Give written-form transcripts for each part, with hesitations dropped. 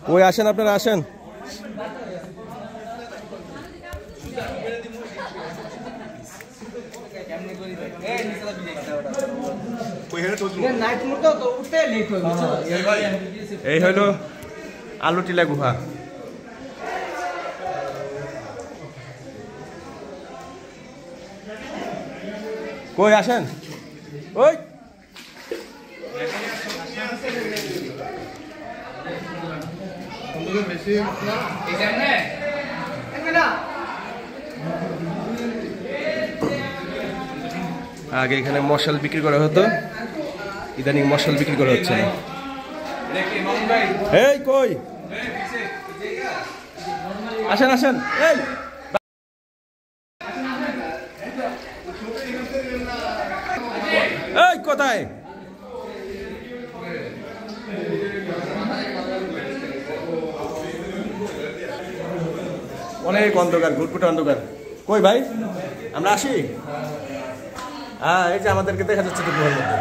কই আসেন আপনারা আসেন। এই হইল আলুটিলা গুহা। কই আসেন ওই আগে এখানে মশাল বিক্রি করা হতো, ইদানিং মশাল বিক্রি করা হচ্ছে না। এই কই আসেন আসেন। এই কোথায় অনেক অন্ধকার, ঘুটঘুটে অন্ধকার। কই ভাই আমরা আসি। হ্যাঁ এই যে আমাদেরকে দেখা যাচ্ছে তো গুহার মধ্যে।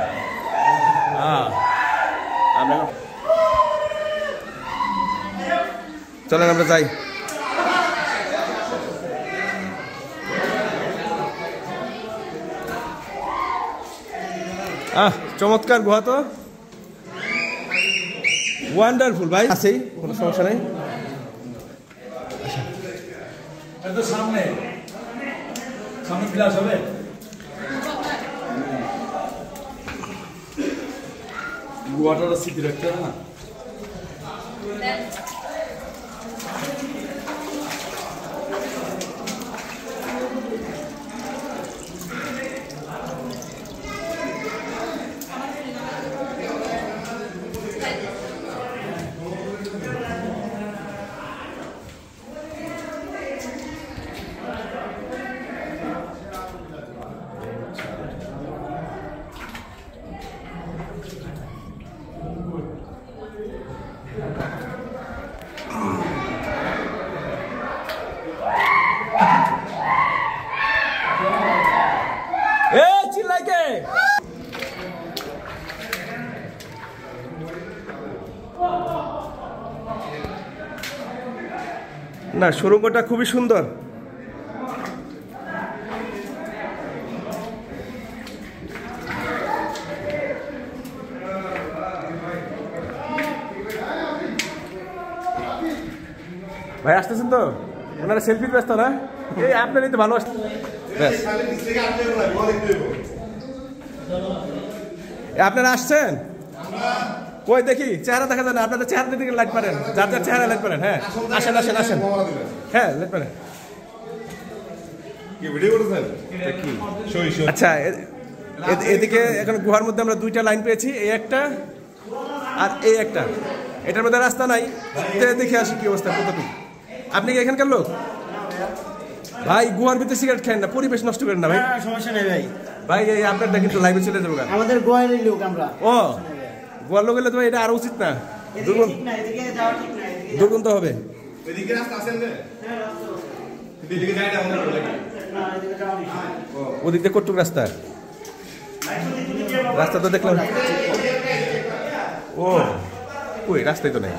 হ্যাঁ আমরা চলেন আমরা যাই। চমৎকার গুহা তো, ওয়ান্ডারফুল ভাই। আছেই কোনো সমস্যা নেই। সামনে সামনে গ্লাস হবে। গুহাটা স্মৃতি রাখতে হবে না। না সুড়ঙ্গটা খুবই সুন্দর। ভাই আসতেছেন তো, ওনারা সেলফির ব্যস্ত না? এই আপনারই তো ভালো আসছে। আপনারা আসছেন কই দেখি, চেহারা দেখা যায় না আপনাদের। চেহারা দিকে লাইট পারেন, যার যার চেহারা লাইট পারেন। হ্যাঁ আসেন আসেন আসেন। হ্যাঁ লাইট পারেন। আচ্ছা এদিকে এখন গুহার মধ্যে আমরা দুইটা লাইন পেয়েছি, এই একটা আর এই একটা। এটার মধ্যে রাস্তা নাই, দেখে আসি কি অবস্থা কতটুকু। আপনি কি এখানকার লোক? ভাই গুহার ভিতরে সিগারেট খান না, পরিবেশ নষ্ট করেন না ভাই। সমস্যা নেই ভাই। ভাই এই আপনারটা কিন্তু লাইভে চলে যাবো। আমাদের গোয়ার লোক আমরা। ও গোয়ার লোক হলে তো এটা আরো উচিত না, দুর্গন্ধ হবে। ওদিক দিয়ে কটুক রাস্তা, রাস্তা তো দেখলাম। ও ওই রাস্তায় তো নেই,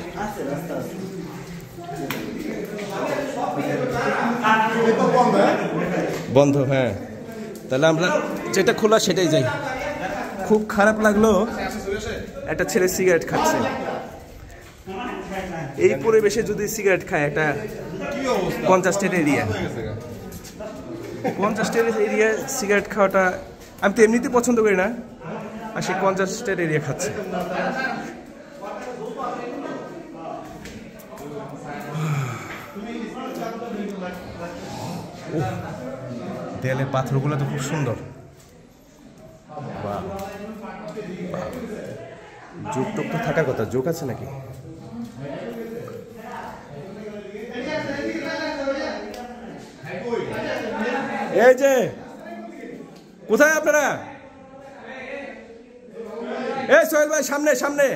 বন্ধ। হ্যাঁ তাহলে আমরা যেটা খোলা সেটাই যাই। খুব খারাপ লাগলো, একটা ছেলে সিগারেট খাচ্ছে। এই পরিবেশে যদি সিগারেট খায়, একটা 50 state area, 50 state area cigarette খাওয়াটা আমি তো এমনিতে পছন্দ করি না, আর সে 50 স্টেট এরিয়া খাচ্ছে। দেয়ালের পাথরগুলো তো খুব সুন্দর। যোগ টোক তো থাকার কথা, যোগ আছে নাকি? এই যে কোথায় আপনারা? এই সোহেল ভাই সামনে সামনে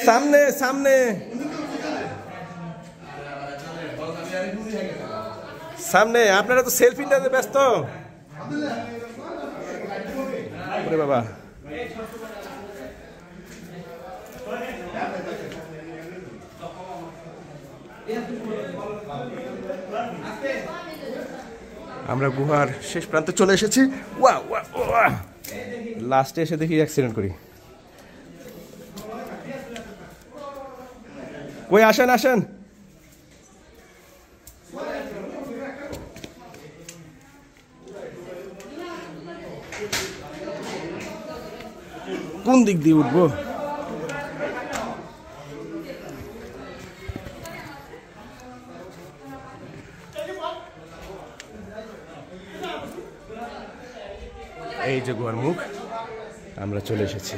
সামনে সামনে সামনে। আপনারা তো সেলফি নিতে ব্যস্ত। ওরে বাবা, আমরা গুহার শেষ প্রান্তে চলে এসেছি। লাস্টে এসে দেখি অ্যাক্সিডেন্ট করি। কই আসেন আসেন, কোন দিক দিয়ে উঠবো? এই যে গুহার মুখ, আমরা চলে এসেছি।